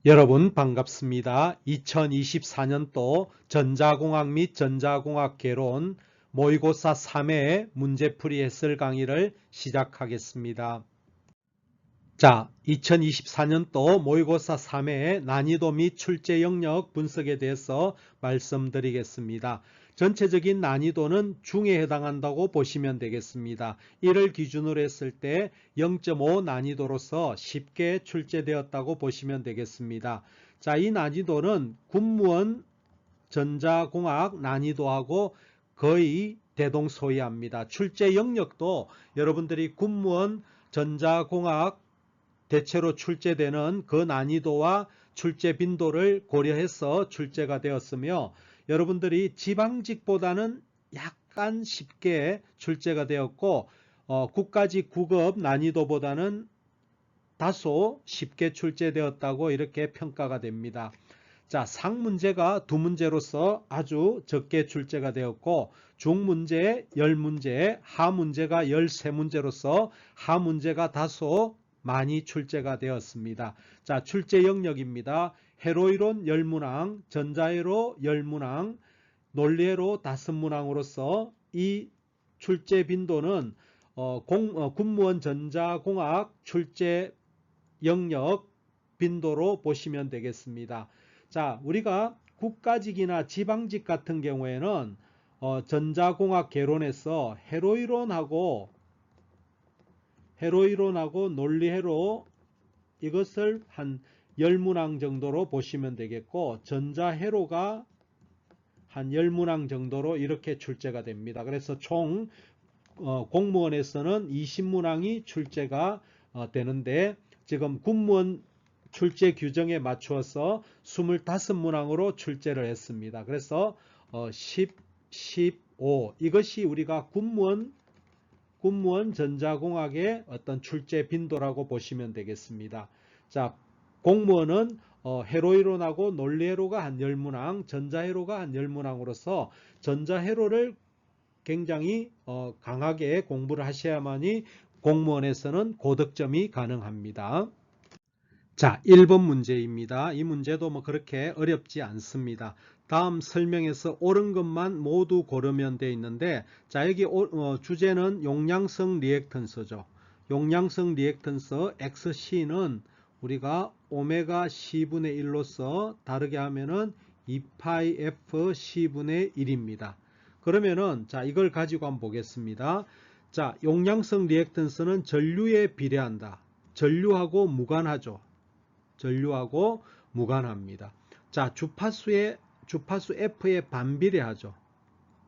여러분 반갑습니다. 2024년도 전자공학 및 전자공학 개론 모의고사 3회 문제풀이 해설 강의를 시작하겠습니다. 자, 2024년도 모의고사 3회 난이도 및 출제 영역 분석에 대해서 말씀드리겠습니다. 전체적인 난이도는 중에 해당한다고 보시면 되겠습니다. 이를 기준으로 했을 때 0.5 난이도로서 쉽게 출제되었다고 보시면 되겠습니다. 자, 이 난이도는 군무원 전자공학 난이도하고 거의 대동소이합니다. 출제 영역도 여러분들이 군무원 전자공학 대체로 출제되는 그 난이도와 출제 빈도를 고려해서 출제가 되었으며, 여러분들이 지방직보다는 약간 쉽게 출제가 되었고, 국가직 9급 난이도보다는 다소 쉽게 출제되었다고 이렇게 평가가 됩니다. 자, 상문제가 2문제로서 아주 적게 출제가 되었고, 중문제 10문제, 하문제가 13문제로서 하문제가 다소 많이 출제가 되었습니다. 자, 출제 영역입니다. 회로이론 10문항, 전자회로 10문항, 논리회로 5문항으로서 이 출제 빈도는 군무원 전자공학 출제 영역 빈도로 보시면 되겠습니다. 자, 우리가 국가직이나 지방직 같은 경우에는 전자공학 개론에서 회로이론하고 논리회로 이것을 한 10문항 정도로 보시면 되겠고, 전자회로가 한 10문항 정도로 이렇게 출제가 됩니다. 그래서 총 공무원에서는 20문항이 출제가 되는데, 지금 군무원 출제 규정에 맞추어서 25문항으로 출제를 했습니다. 그래서 10, 15 이것이 우리가 군무원 전자공학의 어떤 출제 빈도라고 보시면 되겠습니다. 자, 공무원은 회로이론하고 논리회로가 한 10문항, 전자회로가 한 10문항으로서 전자회로를 굉장히 강하게 공부를 하셔야만이 공무원에서는 고득점이 가능합니다. 자, 1번 문제입니다. 이 문제도 뭐 그렇게 어렵지 않습니다. 다음 설명에서 옳은 것만 모두 고르면 되어 있는데, 자, 여기 주제는 용량성 리액턴스죠. 용량성 리액턴스 XC는 우리가 오메가 C분의 1로서 다르게 하면은 2파이 F C분의 1입니다. 그러면은 자, 이걸 가지고 한번 보겠습니다. 자, 용량성 리액턴스는 전류에 비례한다. 전류하고 무관하죠. 전류하고 무관합니다. 자, 주파수 F에 반비례하죠.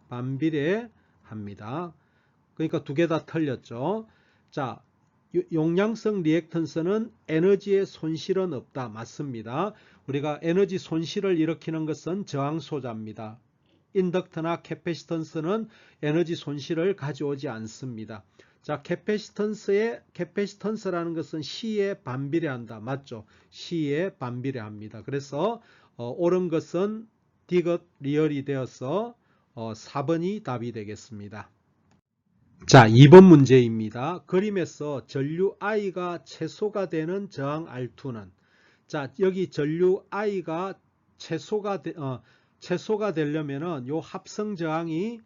반비례합니다. 그러니까 두 개 다 틀렸죠. 자, 용량성 리액턴스는 에너지의 손실은 없다. 맞습니다. 우리가 에너지 손실을 일으키는 것은 저항소자입니다. 인덕터나 캐패시턴스는 에너지 손실을 가져오지 않습니다. 자, 캐패시턴스라는 것은 C에 반비례한다. 맞죠? C에 반비례합니다. 그래서 옳은 것은 디귿 리얼이 되어서 4번이 답이 되겠습니다. 자, 2번 문제입니다. 그림에서 전류 I가 최소가 되는 저항 R2는, 자, 여기 전류 I가 최소가 되려면은 요 합성 저항이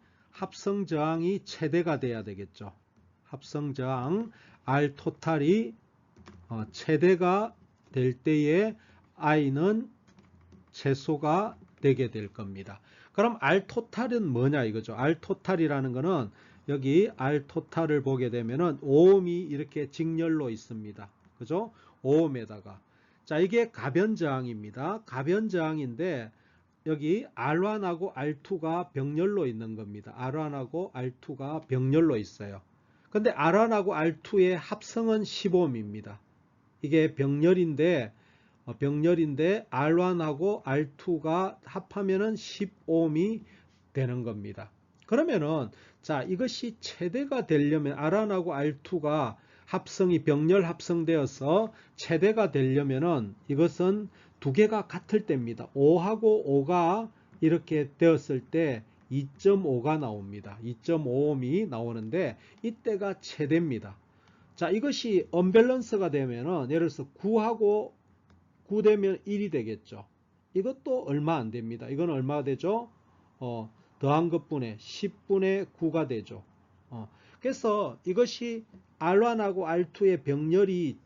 최대가 돼야 되겠죠. 합성 저항 R 토탈이 최대가 될 때에 I는 최소가 되게 될 겁니다. 그럼 R 토탈은 뭐냐 이거죠. R 토탈이라는 거는 여기 R 토탈을 보게 되면은 오음이 이렇게 직렬로 있습니다. 그죠? 오음에다가. 자, 이게 가변 저항입니다. 가변 저항인데 여기 R1하고 R2가 병렬로 있는 겁니다. R1하고 R2가 병렬로 있어요. 근데 R1하고 R2의 합성은 10ohm입니다. 이게 병렬인데 R1하고 R2가 합하면은 10ohm이 되는 겁니다. 그러면은 자, 이것이 최대가 되려면 R1하고 R2가 합성이 병렬 합성되어서 최대가 되려면은 이것은 두 개가 같을 때입니다. 5하고 5가 이렇게 되었을 때 2.5가 나옵니다. 2.5ohm이 나오는데 이때가 최대입니다. 자, 이것이 언밸런스가 되면은 예를 들어서 9하고 9 되면 1이 되겠죠. 이것도 얼마 안 됩니다. 이건 얼마가 되죠? 더한 것분의 10분의 9가 되죠. 그래서 이것이 R1하고 R2의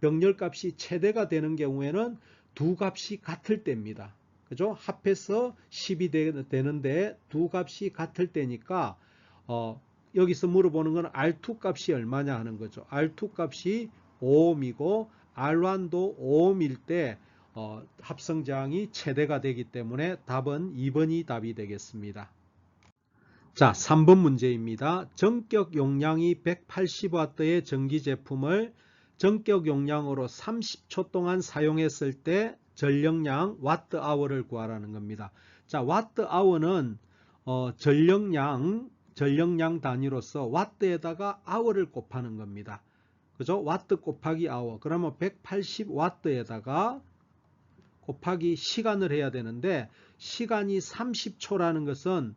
병렬값이 최대가 되는 경우에는 두 값이 같을 때입니다. 그죠? 합해서 10이 되는데 두 값이 같을 때니까 여기서 물어보는 건 R2 값이 얼마냐 하는 거죠. R2 값이 5ohm이고 R1도 5ohm일 때 합성 저항이 최대가 되기 때문에 답은 2번이 답이 되겠습니다. 자, 3번 문제입니다. 전격 용량이 180W의 전기 제품을 전격 용량으로 30초 동안 사용했을 때 전력량 와트아워를 구하라는 겁니다. 자, 와트아워는 전력량 단위로서 와트에다가 아워를 곱하는 겁니다. 그죠? 와트 곱하기 아워. 그러면 180W에다가 곱하기 시간을 해야 되는데 시간이 30초라는 것은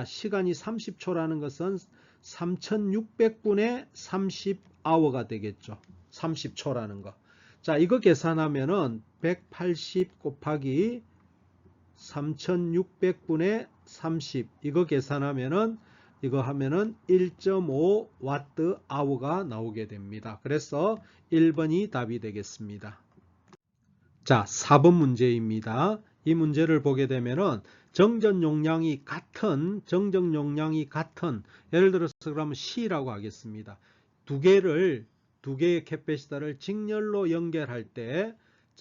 시간이 30초라는 것은 3600분의 30아워가 되겠죠. 30초라는 거. 자, 이거 계산하면은 180 곱하기 3600분의 30 이거 계산하면은 이거 하면은 1.5 와트 아워가 나오게 됩니다. 그래서 1번이 답이 되겠습니다. 자, 4번 문제입니다. 이 문제를 보게 되면은 정전 용량이 같은 예를 들어서 그러면 C라고 하겠습니다. 두 개의 캐패시터를 직렬로 연결할 때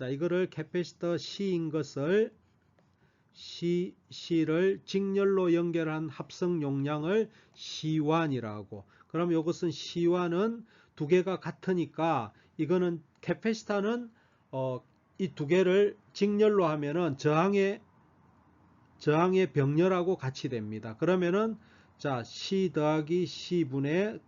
이거를 캐패시터 C인 것을 C를 직렬로 연결한 합성 용량을 C1이라고. 그럼 이것은 C1은 두 개가 같으니까 이거는 캐패시터는 이 두 개를 직렬로 하면은 저항의 병렬하고 같이 됩니다. 그러면은 C 더하기 C분의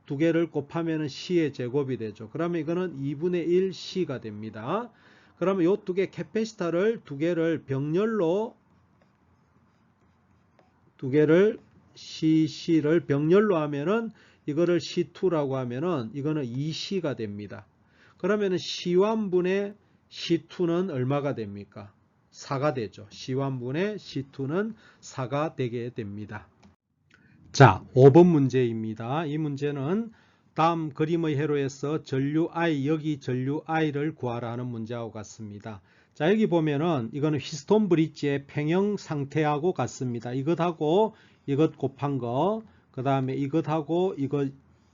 두 개를 곱하면은 C의 제곱이 되죠. 그러면 이거는 2분의 1 C가 됩니다. 그러면 이 두 개 캐패시터를 두 개를 병렬로 CC를 병렬로 하면은 이거를 C2라고 하면은 이거는 2C가 됩니다. 그러면은 C1분의 C2는 얼마가 됩니까? 4가 되죠. C1분의 C2는 4가 되게 됩니다. 자, 5번 문제입니다. 이 문제는 다음 그림의 회로에서 전류 I, 여기 전류 I를 구하라 하는 문제하고 같습니다. 자, 여기 보면은 이거는 휘스톤 브릿지의 평형 상태하고 같습니다. 이것하고 이것 곱한 거, 그 다음에 이것하고 이거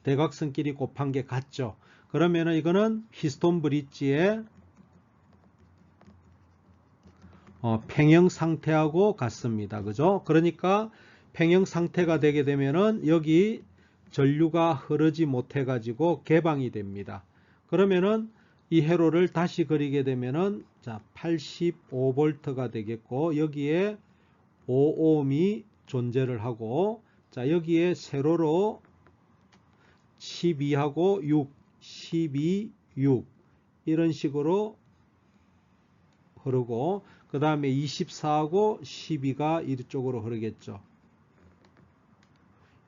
대각선끼리 곱한 게 같죠. 그러면은 이거는 휘스톤 브릿지의 평형 상태하고 같습니다. 그죠? 그러니까 평형 상태가 되게 되면은 여기 전류가 흐르지 못해 가지고 개방이 됩니다. 그러면은 이 회로를 다시 그리게 되면은 85V가 되겠고 여기에 5ohm이 존재를 하고 여기에 세로로 12하고 6, 12, 6 이런 식으로 흐르고 그 다음에 24하고 12가 이쪽으로 흐르겠죠.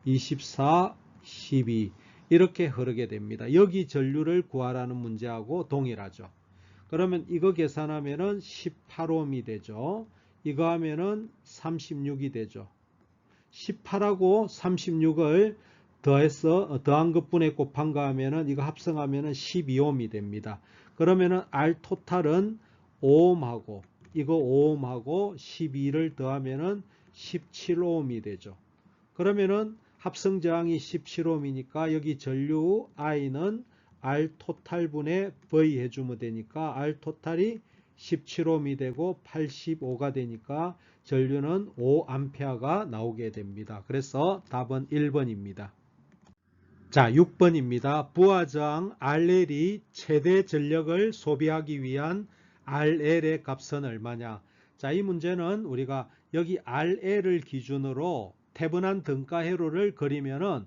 24, 12 이렇게 흐르게 됩니다. 여기 전류를 구하라는 문제하고 동일하죠. 그러면 이거 계산하면은 18ohm이 되죠. 이거 하면은 36이 되죠. 18하고 36을 더한 것분에 곱한 거 하면은 이거 합성하면은 12ohm이 됩니다. 그러면은 R 토탈은 5ohm하고 이거 5ohm하고 12를 더하면은 17ohm이 되죠. 그러면은 합성 저항이 17ohm이니까 여기 전류 I는 R 토탈분의 V 해주면 되니까 R 토탈이 17ohm이 되고 85가 되니까 전류는 5A가 나오게 됩니다. 그래서 답은 1번입니다. 자, 6번입니다. 부하저항 RL이 최대 전력을 소비하기 위한 RL의 값은 얼마냐? 자, 이 문제는 우리가 여기 RL을 기준으로 태분한 등가 회로를 그리면은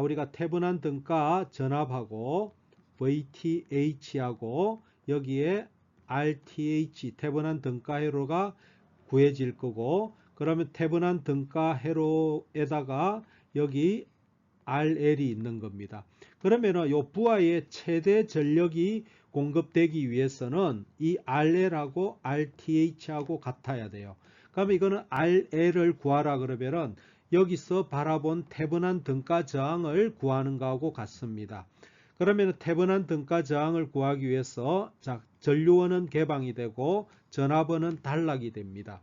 우리가 태분한 등가 전압하고 VTH하고 여기에 RTH 태분한 등가 회로가 구해질 거고 그러면 태분한 등가 회로에다가 여기 RL이 있는 겁니다. 그러면은 요 부하의 최대 전력이 공급되기 위해서는 이 RL하고 RTH하고 같아야 돼요. 그러면 이거는 RL을 구하라 그러면은 여기서 바라본 태분한 등가 저항을 구하는 거하고 같습니다. 그러면 태분한 등가 저항을 구하기 위해서 자, 전류원은 개방이 되고 전압원은 단락이 됩니다.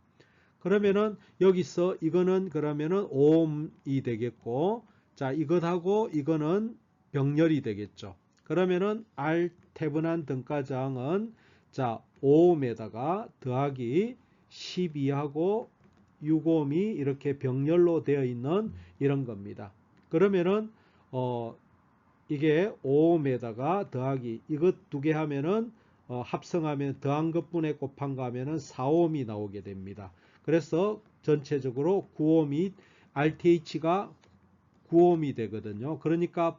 그러면은 여기서 이거는 그러면은 오음이 되겠고, 자, 이것하고 이거는 병렬이 되겠죠. 그러면은 R 태분한 등가 저항은 자, 5옴에다가 더하기 12하고 6옴이 이렇게 병렬로 되어 있는 이런 겁니다. 그러면은 이게 5옴에다가 더하기 이것 두 개 하면은 합성하면 더한 것분에 곱한 거 하면은 4옴이 나오게 됩니다. 그래서 전체적으로 9옴이 RTH가 9옴이 되거든요. 그러니까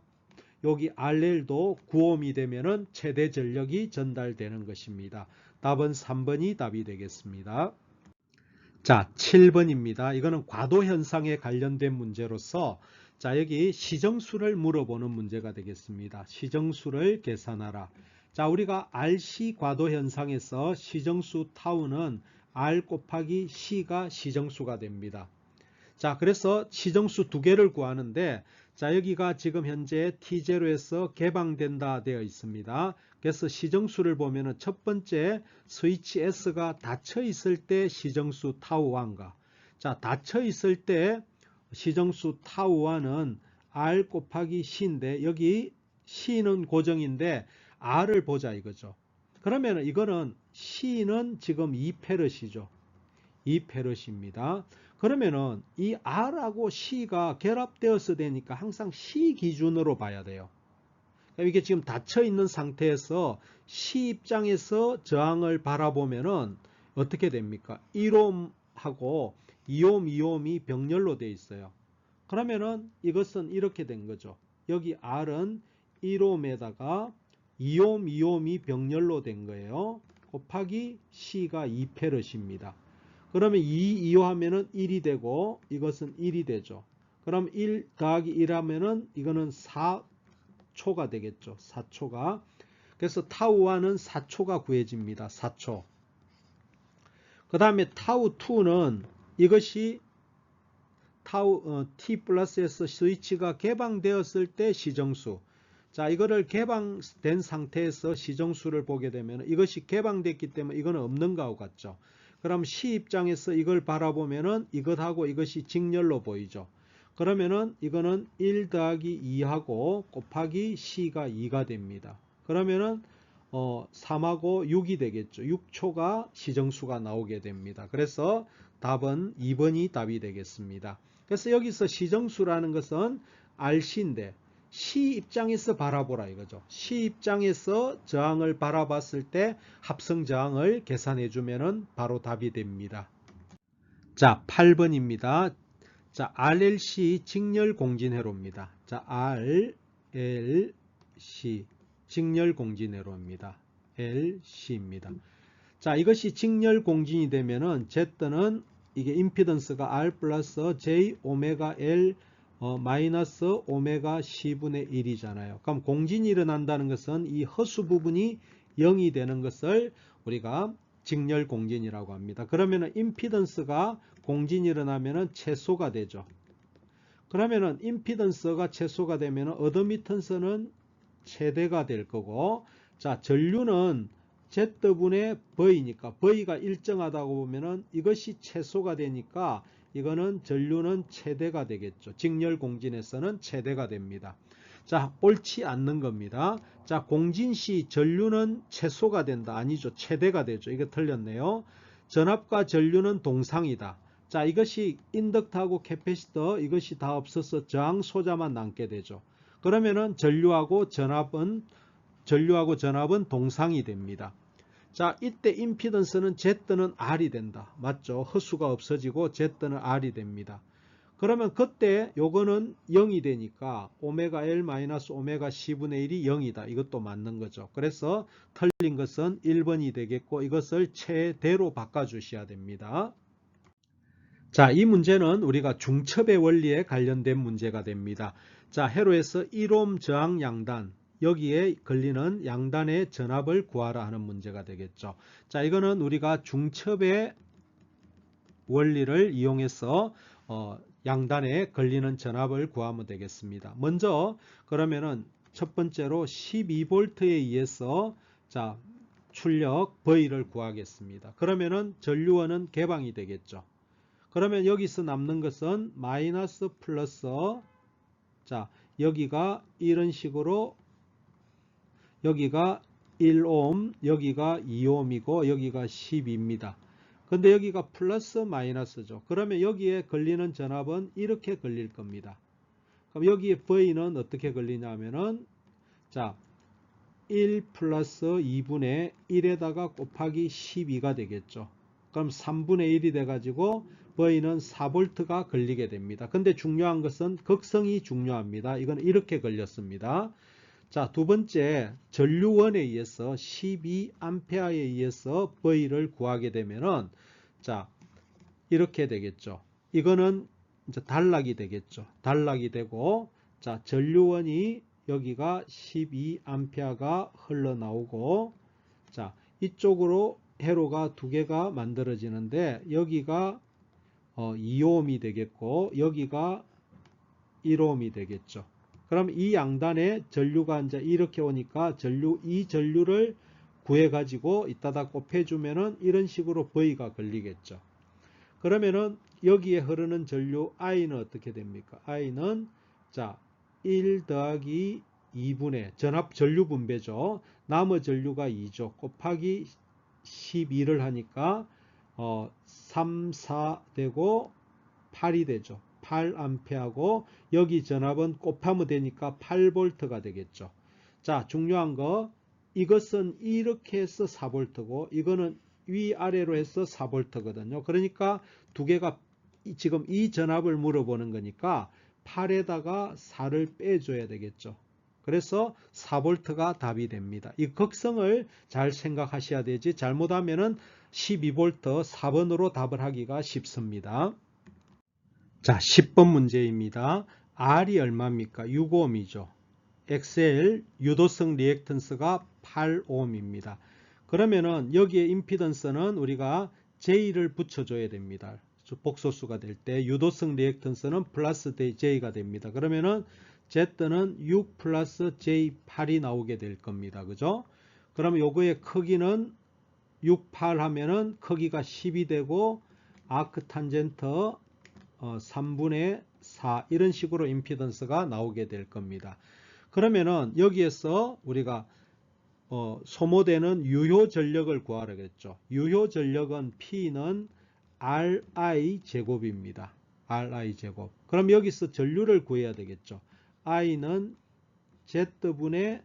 여기 RL도 9옴이 되면은 최대 전력이 전달되는 것입니다. 답은 3번이 답이 되겠습니다. 자, 7번입니다. 이거는 과도 현상에 관련된 문제로서 자, 여기 시정수를 물어보는 문제가 되겠습니다. 시정수를 계산하라. 자, 우리가 RC 과도 현상에서 시정수 타우는 R 곱하기 C가 시정수가 됩니다. 자, 그래서 시정수 두 개를 구하는데 자, 여기가 지금 현재 T0에서 개방된다 되어 있습니다. 그래서 시정수를 보면은 첫 번째 스위치 S가 닫혀 있을 때 시정수 타우1과 자, 닫혀 있을 때 시정수 타우1은 R 곱하기 C인데 여기 C는 고정인데 R을 보자 이거죠. 그러면 이거는 C는 지금 2페럿이죠. 2페럿입니다. 그러면은 이 R하고 C가 결합되어서 되니까 항상 C 기준으로 봐야 돼요. 이게 지금 닫혀 있는 상태에서 C 입장에서 저항을 바라보면은 어떻게 됩니까? 1옴하고 2옴, 2옴이 병렬로 되어 있어요. 그러면은 이것은 이렇게 된 거죠. 여기 R은 1옴에다가 2옴, 2옴이 병렬로 된 거예요. 곱하기 C가 2페럿입니다. 그러면 2 하면은 1이 되고 이것은 1이 되죠. 그럼 1 더하기 1 하면은 이거는 4초가 되겠죠. 4초가. 그래서 타우1은 4초가 구해집니다. 4초. 그 다음에 타우2는 이것이 T 플러스에서 스위치가 개방되었을 때 시정수. 자, 이거를 개방된 상태에서 시정수를 보게 되면 이것이 개방됐기 때문에 이거는 없는 거하고 같죠. 그럼 C 입장에서 이걸 바라보면은 이것하고 이것이 직렬로 보이죠. 그러면은 이거는 1 더하기 2하고 곱하기 C가 2가 됩니다. 그러면은 3하고 6이 되겠죠. 6초가 시정수가 나오게 됩니다. 그래서 답은 2번이 답이 되겠습니다. 그래서 여기서 시정수라는 것은 RC인데 C 입장에서 바라보라 이거죠. C 입장에서 저항을 바라봤을 때 합성 저항을 계산해 주면은 바로 답이 됩니다. 자, 8번입니다. 자, RLC 직렬 공진회로입니다. 자, RLC 직렬 공진회로입니다. LC입니다. 자, 이것이 직렬 공진이 되면은 Z는 이게 임피던스가 R 플러스 J 오메가 L 마이너스 오메가 C분의 1이잖아요. 그럼 공진이 일어난다는 것은 이 허수 부분이 0이 되는 것을 우리가 직렬 공진이라고 합니다. 그러면은 임피던스가 공진이 일어나면은 최소가 되죠. 그러면은 임피던스가 최소가 되면은 어드미턴스는 최대가 될 거고, 자, 전류는 Z분의 V니까 V가 일정하다고 보면은 이것이 최소가 되니까 이거는 전류는 최대가 되겠죠. 직렬 공진에서는 최대가 됩니다. 자, 옳지 않는 겁니다. 자, 공진 시 전류는 최소가 된다. 아니죠. 최대가 되죠. 이거 틀렸네요. 전압과 전류는 동상이다. 자, 이것이 인덕터하고 캐패시터 이것이 다 없어서 저항 소자만 남게 되죠. 그러면은 전류하고 전압은 동상이 됩니다. 자, 이때 임피던스는 Z는 R이 된다. 맞죠? 허수가 없어지고 Z는 R이 됩니다. 그러면 그때 요거는 0이 되니까 오메가 L 마이너스 오메가 C분의 1이 0이다. 이것도 맞는 거죠. 그래서 틀린 것은 1번이 되겠고 이것을 최대로 바꿔주셔야 됩니다. 자, 이 문제는 우리가 중첩의 원리에 관련된 문제가 됩니다. 자, 회로에서 1옴 저항 양단 여기에 걸리는 양단의 전압을 구하라 하는 문제가 되겠죠. 자, 이거는 우리가 중첩의 원리를 이용해서 양단에 걸리는 전압을 구하면 되겠습니다. 먼저 그러면은 첫 번째로 12V에 의해서 자, 출력 V를 구하겠습니다. 그러면은 전류원은 개방이 되겠죠. 그러면 여기서 남는 것은 마이너스 플러스, 자, 여기가 이런 식으로 여기가 1옴, 여기가 2옴이고 여기가 10입니다. 근데 여기가 플러스 마이너스죠. 그러면 여기에 걸리는 전압은 이렇게 걸릴 겁니다. 그럼 여기에 V는 어떻게 걸리냐면은 자, 1 플러스 2분의 1에다가 곱하기 12가 되겠죠. 그럼 3분의 1이 돼가지고 V는 4V가 걸리게 됩니다. 근데 중요한 것은 극성이 중요합니다. 이건 이렇게 걸렸습니다. 자, 두 번째 전류원에 의해서 12A에 의해서 V를 구하게 되면은 자, 이렇게 되겠죠. 이거는 이제 단락이 되겠죠. 단락이 되고 자, 전류원이 여기가 12A가 흘러나오고 자, 이쪽으로 회로가 두 개가 만들어지는데 여기가 2옴이 되겠고 여기가 1옴이 되겠죠. 그럼 이 양단에 전류가 이제 이렇게 오니까 이 전류를 구해 가지고 이따다 곱해주면은 이런 식으로 V가 걸리겠죠. 그러면은 여기에 흐르는 전류 I는 어떻게 됩니까? I는 자, 1 더하기 2분의 전압 전류 분배죠. 남의 전류가 2죠. 곱하기 12를 하니까 3, 4 되고 8이 되죠. 8A하고 여기 전압은 곱하면 되니까 8V가 되겠죠. 자, 중요한 거 이것은 이렇게 해서 4V고 이거는 위아래로 해서 4V거든요. 그러니까 두 개가 지금 이 전압을 물어보는 거니까 8에다가 4를 빼줘야 되겠죠. 그래서 4V가 답이 됩니다. 이 극성을 잘 생각하셔야 되지 잘못하면은 12V 4번으로 답을 하기가 쉽습니다. 자, 10번 문제입니다. R이 얼마입니까? 6옴이죠. XL 유도성 리액턴스가 8옴입니다. 그러면은 여기에 임피던스는 우리가 J를 붙여줘야 됩니다. 복소수가 될 때 유도성 리액턴스는 플러스 J가 됩니다. 그러면은 Z는 6 플러스 J8이 나오게 될 겁니다. 그죠? 그러면 요거의 크기는 6, 8 하면은 크기가 10이 되고 아크 탄젠트 3분의 4 이런 식으로 임피던스가 나오게 될 겁니다. 그러면은 여기에서 우리가 소모되는 유효 전력을 구하라겠죠. 유효 전력은 P는 RI 제곱입니다. RI 제곱. 그럼 여기서 전류를 구해야 되겠죠. I는 Z분의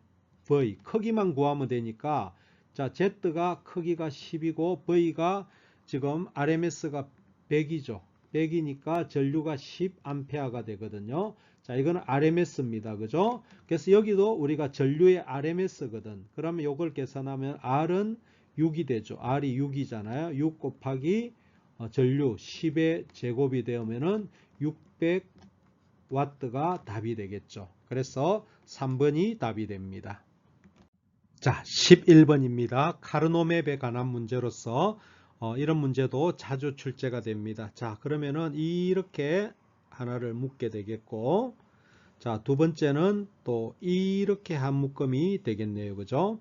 V 크기만 구하면 되니까 자, Z가 크기가 10이고 V가 지금 RMS가 100이죠. 100이니까 전류가 10A가 되거든요. 자, 이거는 RMS입니다. 그죠? 그래서 여기도 우리가 전류의 RMS거든. 그러면 이걸 계산하면 R은 6이 되죠. R이 6이잖아요. 6 곱하기 전류 10의 제곱이 되면은 600W가 답이 되겠죠. 그래서 3번이 답이 됩니다. 자, 11번입니다. 카르노맵에 관한 문제로서 이런 문제도 자주 출제가 됩니다. 자, 그러면은 이렇게 하나를 묶게 되겠고, 자, 두 번째는 또 이렇게 한 묶음이 되겠네요. 그죠?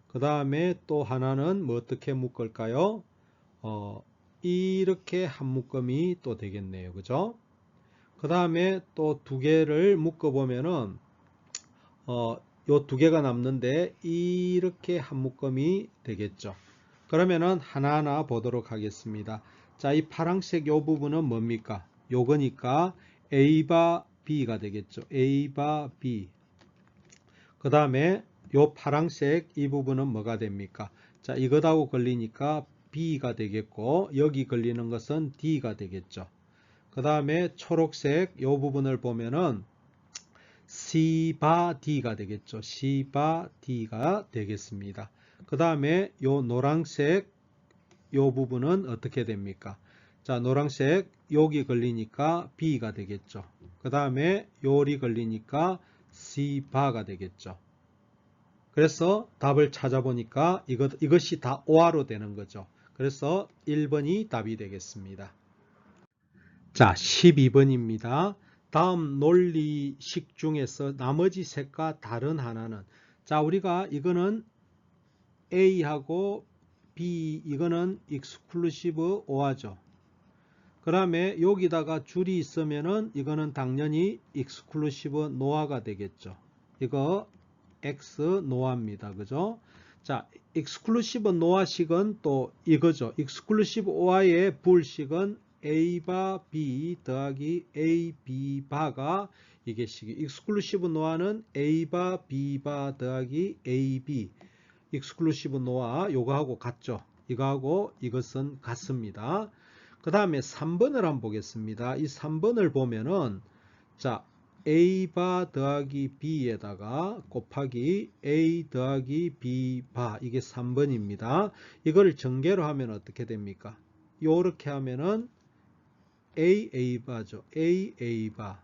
그 다음에 또 하나는 뭐 어떻게 묶을까요? 이렇게 한 묶음이 또 되겠네요. 그죠? 그 다음에 또 두 개를 묶어 보면은 요 두 개가 남는데 이렇게 한 묶음이 되겠죠. 그러면은 하나하나 보도록 하겠습니다. 자, 이 파란색 요 부분은 뭡니까? 요거니까 A바 B가 되겠죠. A바 B. 그 다음에 요 파란색 이 부분은 뭐가 됩니까? 자, 이것하고 걸리니까 B가 되겠고 여기 걸리는 것은 D가 되겠죠. 그 다음에 초록색 요 부분을 보면은 C바 D가 되겠죠. C바 D가 되겠습니다. 그 다음에 요 노란색 요 부분은 어떻게 됩니까? 자, 노란색 여기 걸리니까 B가 되겠죠. 그 다음에 요리 걸리니까 C바가 되겠죠. 그래서 답을 찾아보니까 이것이 다 오화로 되는 거죠. 그래서 1번이 답이 되겠습니다. 자, 12번입니다. 다음 논리식 중에서 나머지 색과 다른 하나는, 자, 우리가 이거는 A하고 B, 이거는 exclusive OR죠. 그 다음에 여기다가 줄이 있으면은 이거는 당연히 exclusive NOR가 되겠죠. 이거 X NOR입니다. 그죠? 자, exclusive NOR식은 또 이거죠. exclusive OR의 불식은 A바 B 더하기 A B 바가 이게 식이, exclusive NOR는 A바 B바 더하기 AB, exclusive NOR 요거하고 같죠. 이거하고 이것은 같습니다. 그 다음에 3번을 한번 보겠습니다. 이 3번을 보면은, 자, A바 더하기 B에다가 곱하기 A 더하기 B바, 이게 3번입니다. 이거를 전개로 하면 어떻게 됩니까? 요렇게 하면은 AA바죠. AA바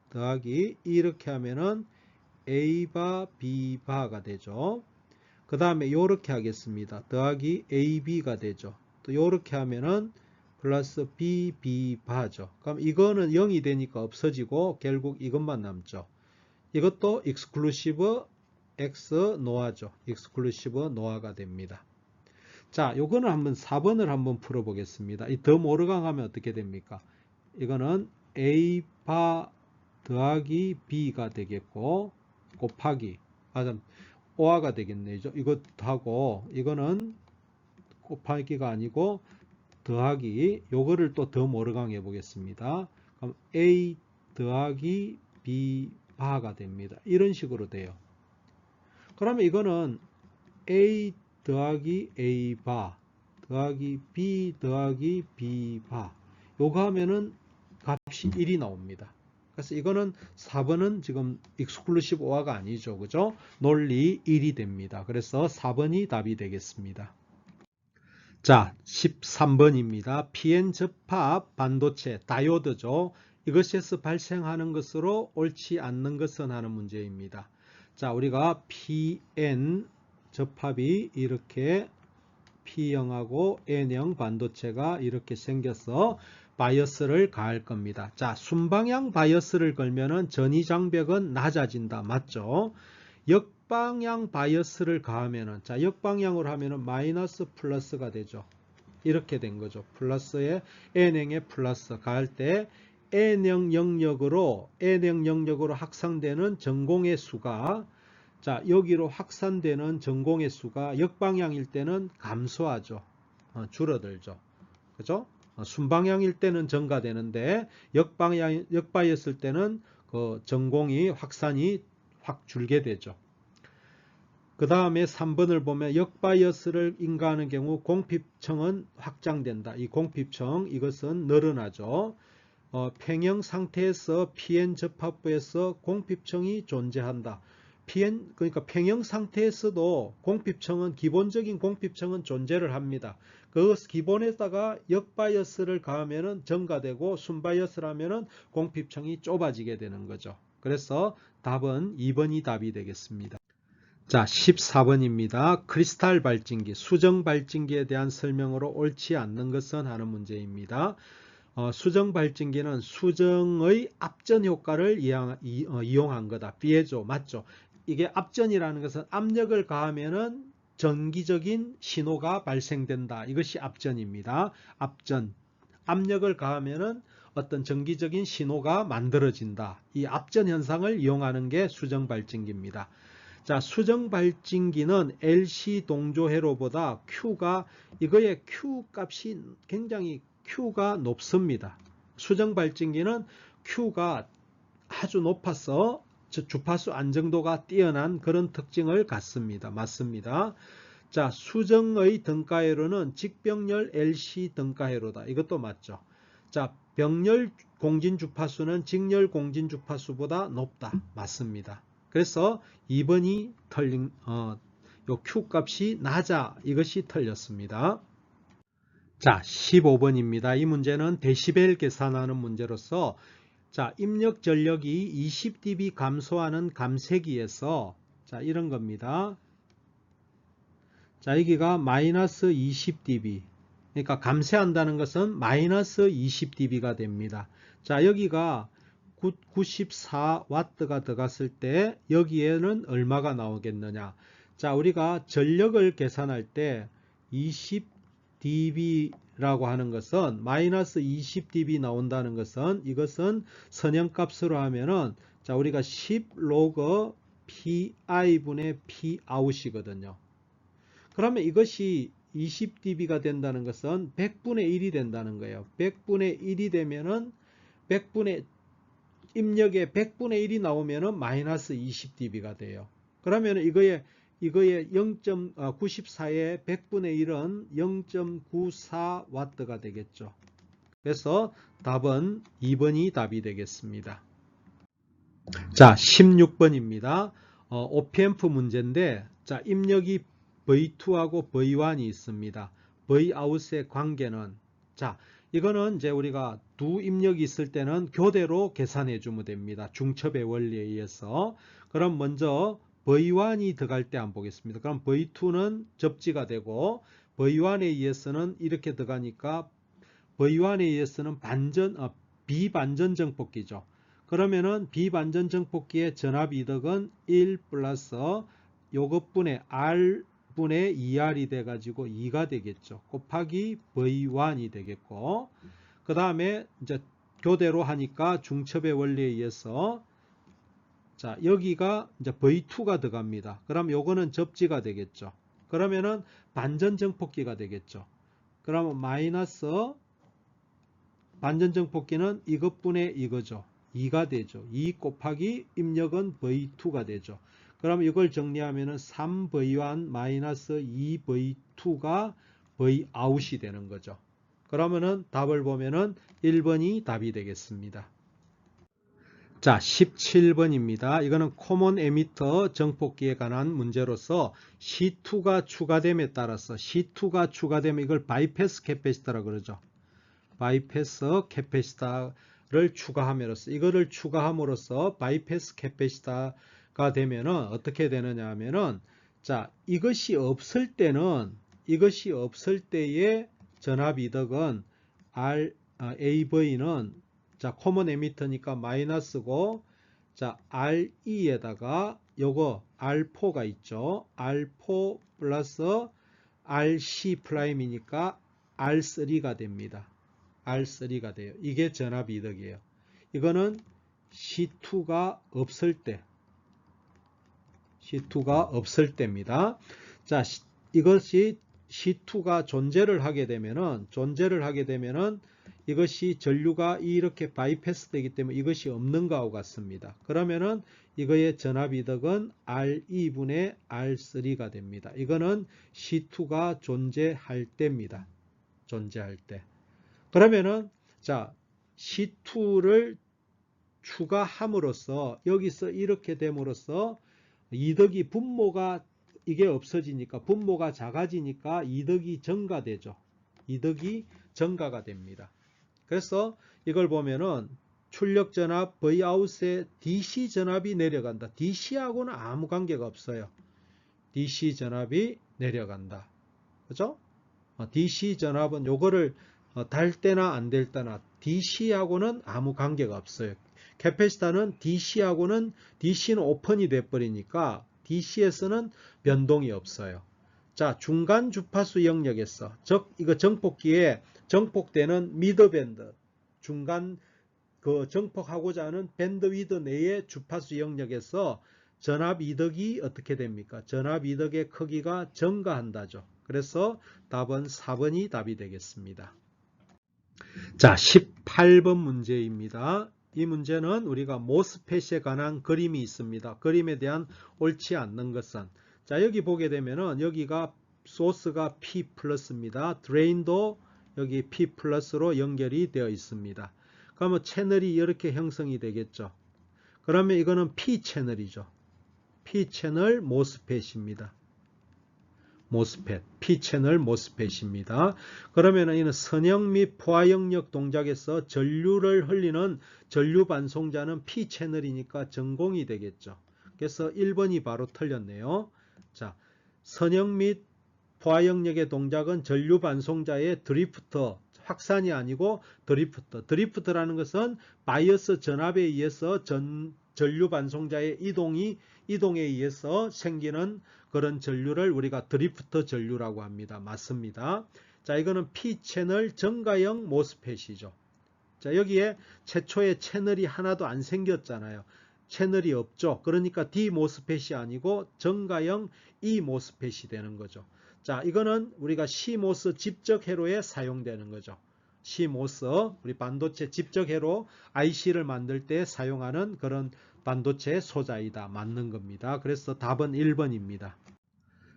더하기 이렇게 하면은 A바 B바가 되죠. 그 다음에 요렇게 하겠습니다. 더하기 AB가 되죠. 또 요렇게 하면은 플러스 BB바죠. 그럼 이거는 0이 되니까 없어지고 결국 이것만 남죠. 이것도 exclusive X 노아죠. exclusive 노아가 됩니다. 자, 요거는 한번 4번을 한번 풀어 보겠습니다. 이 더 모르강 하면 어떻게 됩니까? 이거는 A바 더하기 B가 되겠고, 곱하기, 오아가 되겠네요. 이것 하고, 이거는 곱하기가 아니고 더하기, 요거를 또 더 모르강 해 보겠습니다. 그럼 A 더하기 B 바가 됩니다. 이런 식으로 돼요. 그러면 이거는 A 더하기 A 바 더하기 B 더하기 B 바, 요거 하면은 값이 1이 나옵니다. 그래서 이거는 4번은 지금 exclusive OR가 아니죠. 그죠? 논리 1이 됩니다. 그래서 4번이 답이 되겠습니다. 자, 13번입니다. PN 접합 반도체 다이오드죠. 이것에서 발생하는 것으로 옳지 않는 것은 하는 문제입니다. 자, 우리가 PN 접합이 이렇게 P형하고 N형 반도체가 이렇게 생겨서 바이어스를 가할 겁니다. 자, 순방향 바이어스를 걸면은 전이장벽은 낮아진다. 맞죠? 역방향 바이어스를 가하면은, 자, 역방향으로 하면은 마이너스 플러스가 되죠. 이렇게 된 거죠. 플러스에 N형의 플러스 가할 때 N형 영역으로 확산되는 전공의 수가, 자, 여기로 확산되는 전공의 수가 역방향일 때는 감소하죠. 줄어들죠. 그죠? 순방향일 때는 증가되는데 역바이었을 때는 그 전공이 확산이 확 줄게 되죠. 그 다음에 3번을 보면 역바이어스를 인가하는 경우 공핍층은 확장된다. 이 공핍층, 이것은 늘어나죠. 평형 상태에서 PN 접합부에서 공핍층이 존재한다. PN, 그러니까 평형 상태에서도 공핍층은, 기본적인 공핍층은 존재를 합니다. 그 기본에다가 역바이어스를 가하면은 증가되고 순바이어스를 하면은 공핍층이 좁아지게 되는 거죠. 그래서 답은 2번이 답이 되겠습니다. 자, 14번입니다. 크리스탈 발진기, 수정 발진기에 대한 설명으로 옳지 않는 것은 하는 문제입니다. 수정 발진기는 수정의 압전 효과를 이용한 거다. 피에조, 맞죠? 이게 압전이라는 것은 압력을 가하면은 전기적인 신호가 발생된다. 이것이 압전입니다. 압전. 압력을 가하면은 어떤 전기적인 신호가 만들어진다. 이 압전 현상을 이용하는 게 수정 발진기입니다. 자, 수정 발진기는 LC 동조 회로보다 Q가, 이거의 Q 값이 굉장히 Q가 높습니다. 수정 발진기는 Q가 아주 높아서 주파수 안정도가 뛰어난 그런 특징을 갖습니다. 맞습니다. 자, 수정의 등가회로는 직병렬 LC 등가회로다. 이것도 맞죠. 자, 병렬 공진 주파수는 직렬 공진 주파수보다 높다. 맞습니다. 그래서 2번이 틀린, 요 Q 값이 낮아. 이것이 틀렸습니다. 자, 15번입니다. 이 문제는 데시벨 계산하는 문제로서, 자, 입력 전력이 20dB 감소하는 감쇄기에서, 자, 이런 겁니다. 자, 여기가 마이너스 20dB. 그러니까 감쇄한다는 것은 마이너스 20dB가 됩니다. 자, 여기가 94W가 들어갔을 때 여기에는 얼마가 나오겠느냐. 자, 우리가 전력을 계산할 때 20dB라고 하는 것은 마이너스 20dB 나온다는 것은 이것은 선형값으로 하면은 자, 우리가 10log PI분의 Pout이거든요. 그러면 이것이 20dB가 된다는 것은 100분의 1이 된다는 거예요. 100분의 1이 되면은 100분의 입력에 100분의 1이 나오면은 마이너스 20dB가 돼요. 그러면 이거의 0.94의 100분의 1은 0.94W가 되겠죠. 그래서 답은 2번이 답이 되겠습니다. 자, 16번입니다. OPMP 문제인데, 자, 입력이 V2하고 V1이 있습니다. Vout의 관계는, 자, 이거는 이제 우리가 두 입력이 있을 때는 교대로 계산해 주면 됩니다. 중첩의 원리에 의해서. 그럼 먼저 V1이 들어갈 때 한번 보겠습니다. 그럼 V2는 접지가 되고, V1에 의해서는 이렇게 들어가니까, V1에 의해서는 비반전 정폭기죠. 그러면은 비반전 정폭기의 전압 이득은 1 플러스 요것분의 R분의 2R이 돼가지고 2가 되겠죠. 곱하기 V1이 되겠고, 그 다음에 이제 교대로 하니까 중첩의 원리에 의해서 자, 여기가 이제 V2가 들어갑니다. 그럼 요거는 접지가 되겠죠. 그러면은 반전 정폭기가 되겠죠. 그러면 마이너스 반전 정폭기는 이것분의 이거죠. 2가 되죠. 2 곱하기 입력은 V2가 되죠. 그럼 이걸 정리하면은 3V1 마이너스 2V2가 Vout이 되는 거죠. 그러면은 답을 보면은 1번이 답이 되겠습니다. 자, 17번입니다. 이거는 코먼 에미터 정폭기에 관한 문제로서 C2가 추가됨에 따라서 C2가 추가되면 이걸 바이패스 캐패시터라고 그러죠. 바이패스 캐패시터를 추가함으로써 이거를 추가함으로써 바이패스 캐패시터가 되면은 어떻게 되느냐 하면은 자, 이것이 없을 때의 전압 이득은 AV는 자, 코먼 에미터니까 마이너스고 자, RE에다가 요거 R4가 있죠. R4 플러스 RC 프라임이니까 R3가 됩니다. R3가 돼요. 이게 전압 이득이에요. 이거는 C2가 없을 때입니다. 자, 이것이 C2가 존재를 하게 되면은 이것이 전류가 이렇게 바이패스 되기 때문에 이것이 없는 거하고 같습니다. 그러면은 이거의 전압 이득은 R2분의 R3가 됩니다. 이거는 C2가 존재할 때입니다. 존재할 때. 그러면은 자, C2를 추가함으로써 여기서 이렇게 됨으로써 이득이 분모가 이게 없어지니까 분모가 작아지니까 이득이 증가되죠. 이득이 증가가 됩니다. 그래서 이걸 보면은 출력 전압 Vout의 DC 전압이 내려간다. DC하고는 아무 관계가 없어요. DC 전압이 내려간다. 그죠? DC 전압은 요거를 달 때나 안 될 때나 DC하고는 아무 관계가 없어요. 캐패시터는 DC는 오픈이 돼 버리니까 DC에서는 변동이 없어요. 자, 중간 주파수 영역에서 이거 정폭기에 정폭되는 미드밴드 중간 그 정폭하고자 하는 밴드위드 내의 주파수 영역에서 전압 이득이 어떻게 됩니까? 전압 이득의 크기가 증가한다죠. 그래서 답은 4번이 답이 되겠습니다. 자, 18번 문제입니다. 이 문제는 우리가 모스펫에 관한 그림이 있습니다. 그림에 대한 옳지 않는 것은 자, 여기 보게 되면은 여기가 소스가 P 플러스입니다. 드레인도 여기 P 플러스로 연결이 되어 있습니다. 그러면 채널이 이렇게 형성이 되겠죠. 그러면 이거는 P 채널이죠. P 채널 모스펫입니다. 모스펫, P채널 모스펫입니다. 그러면 이는 선형 및 포화 영역 동작에서 전류를 흘리는 전류 반송자는 P채널이니까 전공이 되겠죠. 그래서 1번이 바로 틀렸네요. 자, 선형 및 포화 영역의 동작은 전류 반송자의 드리프트, 확산이 아니고 드리프트. 드리프트라는 것은 바이어스 전압에 의해서 전류 반송자의 이동에 의해서 생기는 그런 전류를 우리가 드리프트 전류라고 합니다. 맞습니다. 자, 이거는 P채널 정가형 모스펫이죠. 자, 여기에 최초에 채널이 하나도 안 생겼잖아요. 채널이 없죠. 그러니까 D 모스펫이 아니고 정가형 E 모스펫이 되는 거죠. 자, 이거는 우리가 CMOS 집적 회로에 사용되는 거죠. CMOS, 우리 반도체 집적 회로 IC를 만들 때 사용하는 그런 반도체 소자이다. 맞는 겁니다. 그래서 답은 1번입니다.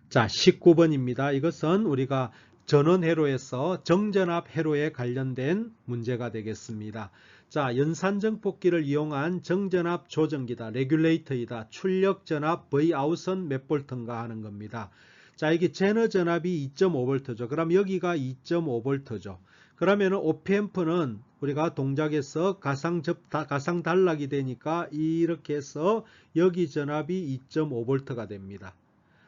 자, 19번입니다. 이것은 우리가 전원 회로에서 정전압 회로에 관련된 문제가 되겠습니다. 자, 연산정폭기를 이용한 정전압 조정기다. 레귤레이터이다. 출력 전압 Vout은 몇 볼트인가 하는 겁니다. 자, 이게 제너 전압이 2.5V죠. 그럼 여기가 2.5V죠. 그러면 오피앰프는 우리가 동작에서 가상 단락이 되니까 이렇게 해서 여기 전압이 2.5V가 됩니다.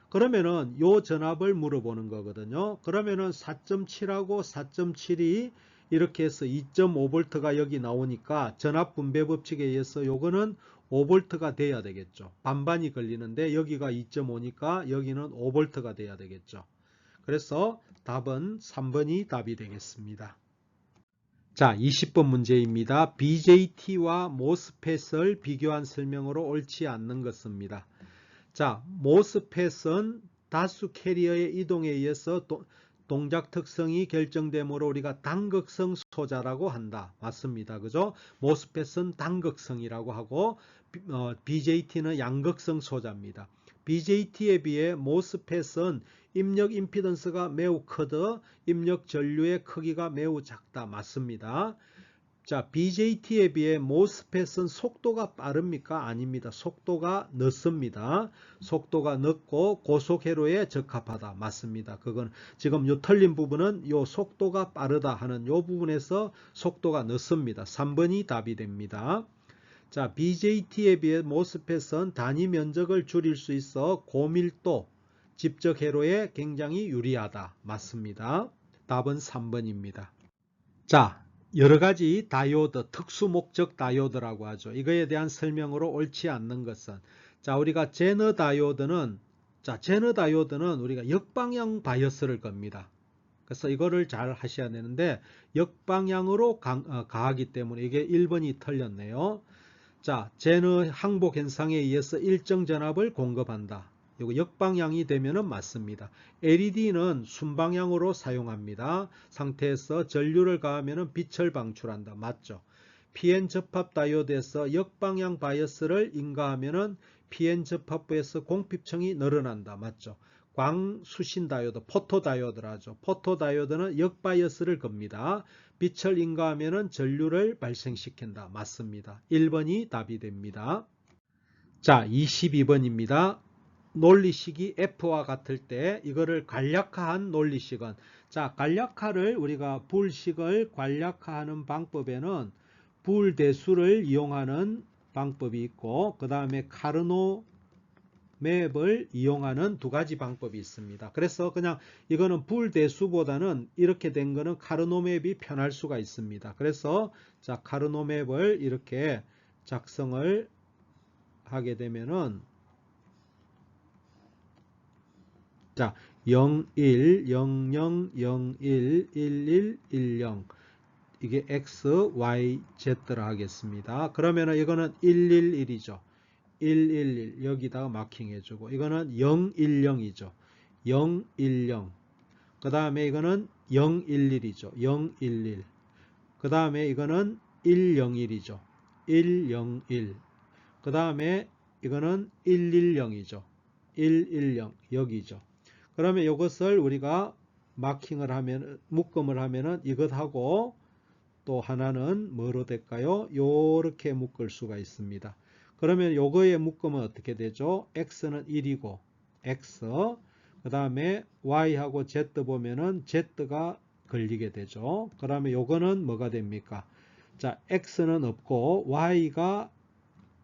그러면은 요 전압을 물어보는 거거든요. 그러면은 4.7하고 4.7이 이렇게 해서 2.5V가 여기 나오니까 전압 분배 법칙에 의해서 요거는 5V가 돼야 되겠죠. 반반이 걸리는데 여기가 2.5니까 여기는 5V가 돼야 되겠죠. 그래서 답은 3번이 답이 되겠습니다. 자, 20번 문제입니다. BJT와 모스펫을 비교한 설명으로 옳지 않는 것입니다. 자, 모스펫은 다수 캐리어의 이동에 의해서 동작 특성이 결정되므로 우리가 단극성 소자라고 한다. 맞습니다. 그죠? 모스펫은 단극성이라고 하고 BJT는 양극성 소자입니다. BJT에 비해 모스펫은 입력 임피던스가 매우 크더 입력 전류의 크기가 매우 작다. 맞습니다. 자, BJT에 비해 모스펫은 속도가 빠릅니까? 아닙니다. 속도가 늦습니다. 속도가 늦고 고속 회로에 적합하다. 맞습니다. 그건 지금 요 틀린 부분은 요 속도가 빠르다 하는 요 부분에서 속도가 늦습니다. 3번이 답이 됩니다. 자, BJT에 비해 모스펫은 단위 면적을 줄일 수 있어 고밀도 집적 회로에 굉장히 유리하다. 맞습니다. 답은 3번입니다. 자, 여러가지 다이오드, 특수목적 다이오드라고 하죠. 이거에 대한 설명으로 옳지 않는 것은, 자, 우리가 제너 다이오드는 우리가 역방향 바이어스를 겁니다. 그래서 이거를 잘 하셔야 되는데 역방향으로 가하기 때문에 이게 1번이 틀렸네요. 자, 제너 항복 현상에 의해서 일정 전압을 공급한다. 이거 역방향이 되면은 맞습니다. LED는 순방향으로 사용합니다. 상태에서 전류를 가하면은 빛을 방출한다. 맞죠? PN 접합 다이오드에서 역방향 바이어스를 인가하면은 PN 접합부에서 공핍층이 늘어난다. 맞죠? 광수신 다이오드, 포토 다이오드라죠. 포토 다이오드는 역바이어스를 겁니다. 빛을 인가하면은 전류를 발생시킨다. 맞습니다. 1번이 답이 됩니다. 자, 22번입니다. 논리식이 F와 같을 때 이거를 간략화한 논리식은, 자, 간략화를 우리가 불식을 간략화하는 방법에는 불대수를 이용하는 방법이 있고 그 다음에 카르노 맵을 이용하는 두 가지 방법이 있습니다. 그래서 그냥 이거는 불대수보다는 이렇게 된 거는 카르노 맵이 편할 수가 있습니다. 그래서 자, 카르노 맵을 이렇게 작성을 하게 되면은 자, 01, 00, 01, 11, 10 이게 X, Y, Z라 하겠습니다. 그러면은 이거는 111이죠. 111 여기다가 마킹 해주고 이거는 010이죠. 010 그 다음에 이거는 011이죠. 011 그 다음에 이거는 101이죠. 101 그 다음에 이거는 110이죠. 110 여기죠. 그러면 이것을 우리가 마킹을 하면 묶음을 하면은 이것하고 또 하나는 뭐로 될까요? 요렇게 묶을 수가 있습니다. 그러면 요거의 묶음은 어떻게 되죠? X는 1이고 X 그 다음에 Y하고 Z 보면은 Z가 걸리게 되죠. 그러면 요거는 뭐가 됩니까? 자, X는 없고 Y가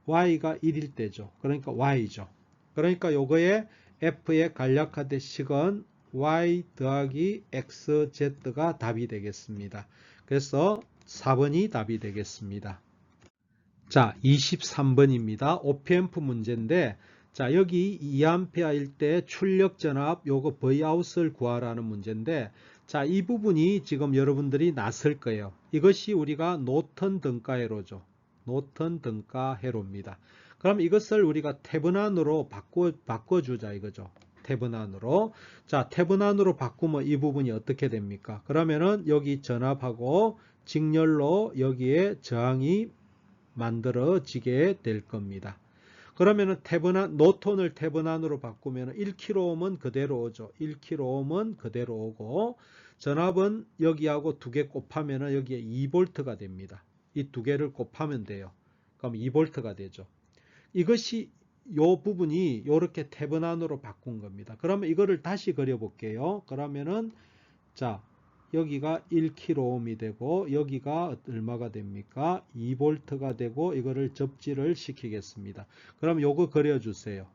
1일 때죠. 그러니까 Y죠. 그러니까 요거의 F의 간략화된 식은 y 더하기 xz가 답이 되겠습니다. 그래서 4번이 답이 되겠습니다. 자, 23번입니다. OPMP 문제인데, 자, 여기 2A일 때 출력 전압 요거 Vout을 구하라는 문제인데, 자, 이 부분이 지금 여러분들이 낯설 거예요. 이것이 우리가 노턴 등가회로죠. 노턴 등가회로입니다. 그럼 이것을 우리가 태분안으로 바꿔주자 이거죠. 태분안으로. 자, 태분안으로 바꾸면 이 부분이 어떻게 됩니까? 그러면은 여기 전압하고 직렬로 여기에 저항이 만들어지게 될 겁니다. 그러면은 노톤을 태분안으로 바꾸면 1kΩ은 그대로 오죠. 1kΩ은 그대로 오고, 전압은 여기하고 두 개 곱하면 여기에 2V가 됩니다. 이 두 개를 곱하면 돼요. 그럼 2V가 되죠. 이것이 요 부분이 이렇게 태분안으로 바꾼 겁니다. 그러면 이거를 다시 그려볼게요. 그러면은 자, 여기가 1kΩ이 되고 여기가 얼마가 됩니까? 2V가 되고 이거를 접지를 시키겠습니다. 그럼 요거 그려주세요.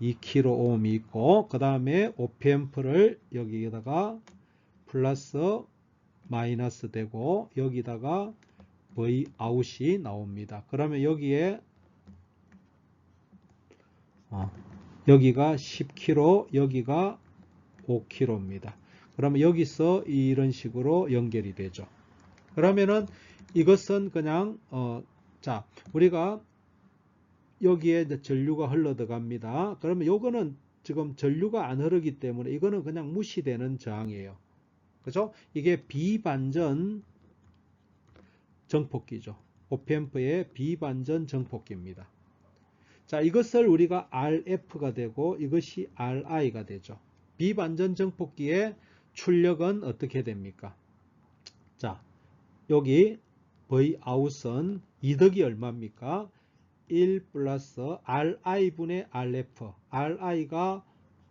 2kΩ이 있고 그 다음에 OPAmp를 여기다가 플러스 마이너스 되고 여기다가 Vout이 나옵니다. 그러면 여기에 여기가 10kΩ 여기가 5kg입니다. 그러면 여기서 이런 식으로 연결이 되죠. 그러면은 이것은 그냥 자, 우리가 여기에 이제 전류가 흘러 들어갑니다. 그러면 요거는 지금 전류가 안 흐르기 때문에 이거는 그냥 무시되는 저항이에요. 그죠? 이게 비반전 정폭기죠. OPAmp의 비반전 정폭기입니다. 자, 이것을 우리가 RF가 되고 이것이 RI가 되죠. 비반전 정폭기의 출력은 어떻게 됩니까? 자, 여기 Vout은 이득이 얼마입니까? 1 플러스 RI분의 RF. RI가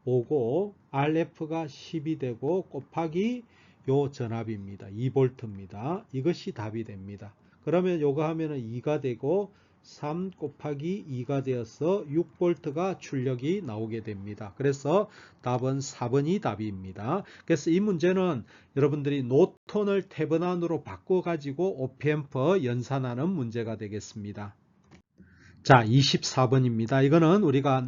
5고 RF가 10이 되고 곱하기 요 전압입니다. 2V입니다. 이것이 답이 됩니다. 그러면 요거 하면은 2가 되고 3 곱하기 2가 되어서 6V가 출력이 나오게 됩니다. 그래서 답은 4번이 답입니다. 그래서 이 문제는 여러분들이 노톤을 태분안으로 바꿔 가지고 OPAmp 연산하는 문제가 되겠습니다. 자, 24번입니다. 이거는 우리가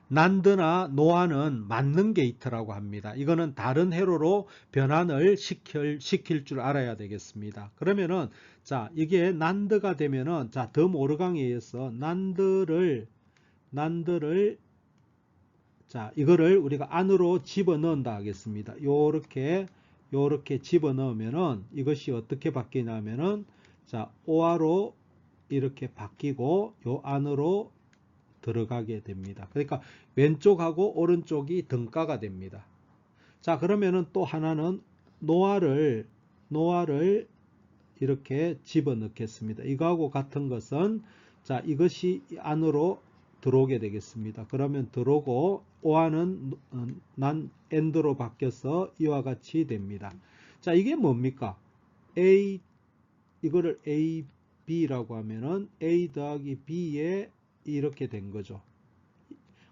난드나 노아는 맞는 게이트라고 합니다. 이거는 다른 회로로 변환을 시킬 줄 알아야 되겠습니다. 그러면은, 자, 이게 난드가 되면은, 자, 더 모르강에 의해서 난드를, 자, 이거를 우리가 안으로 집어 넣는다 하겠습니다. 요렇게 집어 넣으면은 이것이 어떻게 바뀌냐면은, 자, 오화로 이렇게 바뀌고 요 안으로 들어가게 됩니다. 그러니까 왼쪽하고 오른쪽이 등가가 됩니다. 자, 그러면은 또 하나는 노아를 이렇게 집어넣겠습니다. 이거하고 같은 것은 자, 이것이 안으로 들어오게 되겠습니다. 그러면 들어오고 오아는 엔드로 바뀌어서 이와 같이 됩니다. 자, 이게 뭡니까? 이거를 A, B라고 하면은 A 더하기 B에 이렇게 된 거죠.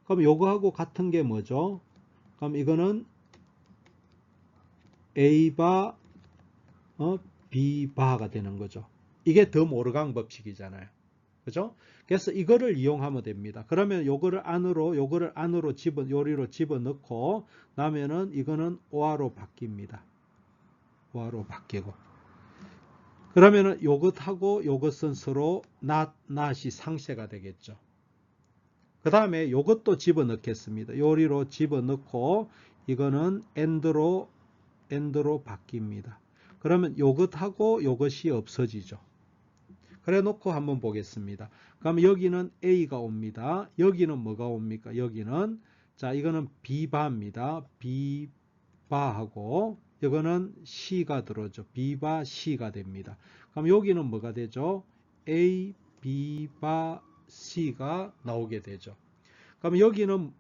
그럼 요거하고 같은 게 뭐죠? 그럼 이거는 A바 B바가 되는 거죠. 이게 더 모르강 법칙이잖아요. 그죠? 그래서 이거를 이용하면 됩니다. 그러면 요거를 안으로 요리로 집어넣고 나면은 이거는 오화로 바뀝니다. 오화로 바뀌고. 그러면은 요것하고 요것은 서로 낫이 상쇄가 되겠죠. 그 다음에 요것도 집어넣겠습니다. 요리로 집어넣고 이거는 엔드로 바뀝니다. 그러면 요것하고 요것이 없어지죠. 그래 놓고 한번 보겠습니다. 그럼 여기는 A가 옵니다. 여기는 뭐가 옵니까? 여기는 자, 이거는 B바입니다. B바하고 이거는 C가 들어오죠. B바 C가 됩니다. 그럼 여기는 뭐가 되죠? A, B바 C가 나오게 되죠. 그럼 여기는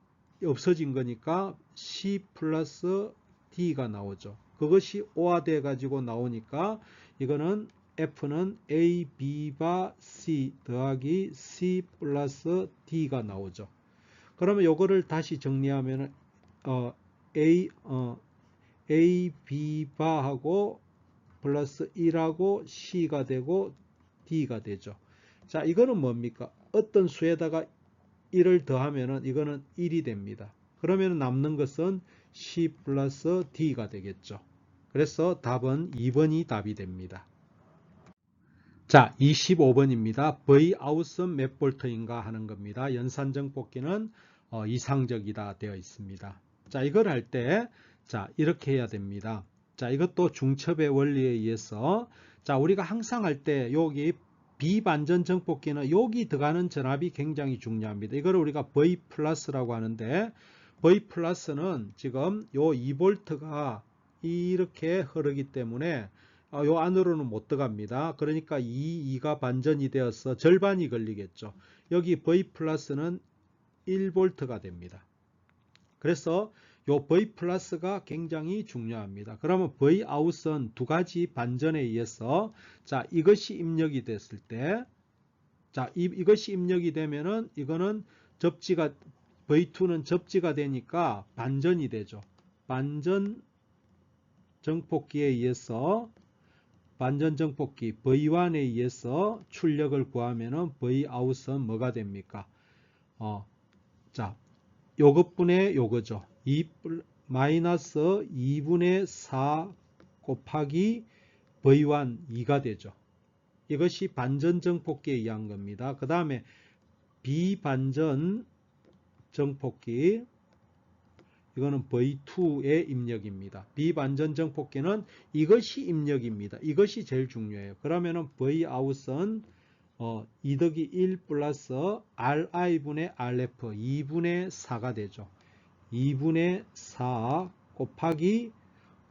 없어진 거니까 C 플러스 D가 나오죠. 그것이 오화돼 가지고 나오니까 이거는 F는 A, B바 C 더하기 C 플러스 D가 나오죠. 그러면 요거를 다시 정리하면 A, B 바하고 플러스 1하고 C가 되고 D가 되죠. 자, 이거는 뭡니까? 어떤 수에다가 1을 더하면은 이거는 1이 됩니다. 그러면 남는 것은 C 플러스 D가 되겠죠. 그래서 답은 2번이 답이 됩니다. 자, 25번입니다. V 아웃은 몇 볼트인가 하는 겁니다. 연산정 뽑기는 이상적이다 되어 있습니다. 자, 이걸 할 때, 자, 이렇게 해야 됩니다. 자, 이것도 중첩의 원리에 의해서, 자, 우리가 항상 할 때 여기 비반전 정폭기는 여기 들어가는 전압이 굉장히 중요합니다. 이걸 우리가 V 플러스라고 하는데, V 플러스는 지금 요 2볼트가 이렇게 흐르기 때문에 요 안으로는 못 들어갑니다. 그러니까 2가 반전이 되어서 절반이 걸리겠죠. 여기 V 플러스는 1V가 됩니다. 그래서 요 V 플러스가 굉장히 중요합니다. 그러면 V 아웃은 두 가지 반전에 의해서 자, 이것이 입력이 됐을 때 자, 이것이 입력이 되면은 이거는 접지가 V2는 접지가 되니까 반전이 되죠. 반전 정폭기에 의해서 반전 정폭기 V1에 의해서 출력을 구하면은 V 아웃은 뭐가 됩니까? 자, 요것분의 요거죠. 마이너스 2분의 4 곱하기 V1 2가 되죠. 이것이 반전 정폭기에 의한 겁니다. 그 다음에 비반전 정폭기 이거는 V2의 입력입니다. 비반전 정폭기는 이것이 입력입니다. 이것이 제일 중요해요. 그러면은 V 아웃은 2 더하기 1 플러스 RI분의 RF 2분의 4가 되죠. 2분의 4 곱하기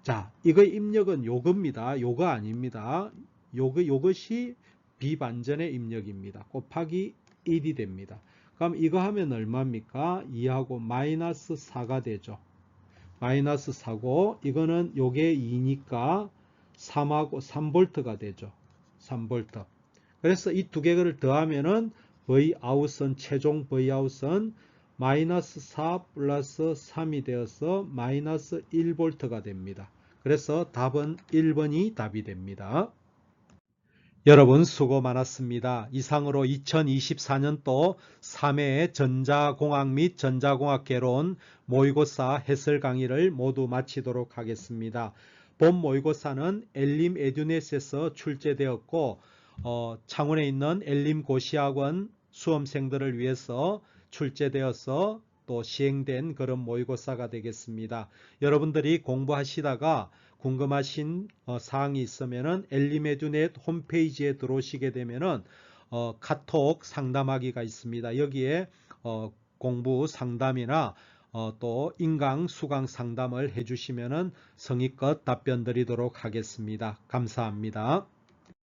자, 이거 입력은 요겁니다. 요거 아닙니다. 요것이 비반전의 입력입니다. 곱하기 1이 됩니다. 그럼 이거 하면 얼마입니까? 2하고 마이너스 4가 되죠. 마이너스 4고 이거는 요게 2니까 3하고 3V가 되죠. 3V. 그래서 이 두 개를 더하면은 Vout은 최종 Vout은 마이너스 4 플러스 3이 되어서 마이너스 1V가 됩니다. 그래서 답은 1번이 답이 됩니다. 여러분 수고 많았습니다. 이상으로 2024년도 3회 전자공학 및 전자공학 개론 모의고사 해설 강의를 모두 마치도록 하겠습니다. 본 모의고사는 엘림 에듀넷에서 출제되었고 창원에 있는 엘림 고시학원 수험생들을 위해서 출제되어서 또 시행된 그런 모의고사가 되겠습니다. 여러분들이 공부하시다가 궁금하신 사항이 있으면은 엘림에듀넷 홈페이지에 들어오시게 되면은 카톡 상담하기가 있습니다. 여기에 공부 상담이나 또 인강 수강 상담을 해주시면은 성의껏 답변 드리도록 하겠습니다. 감사합니다.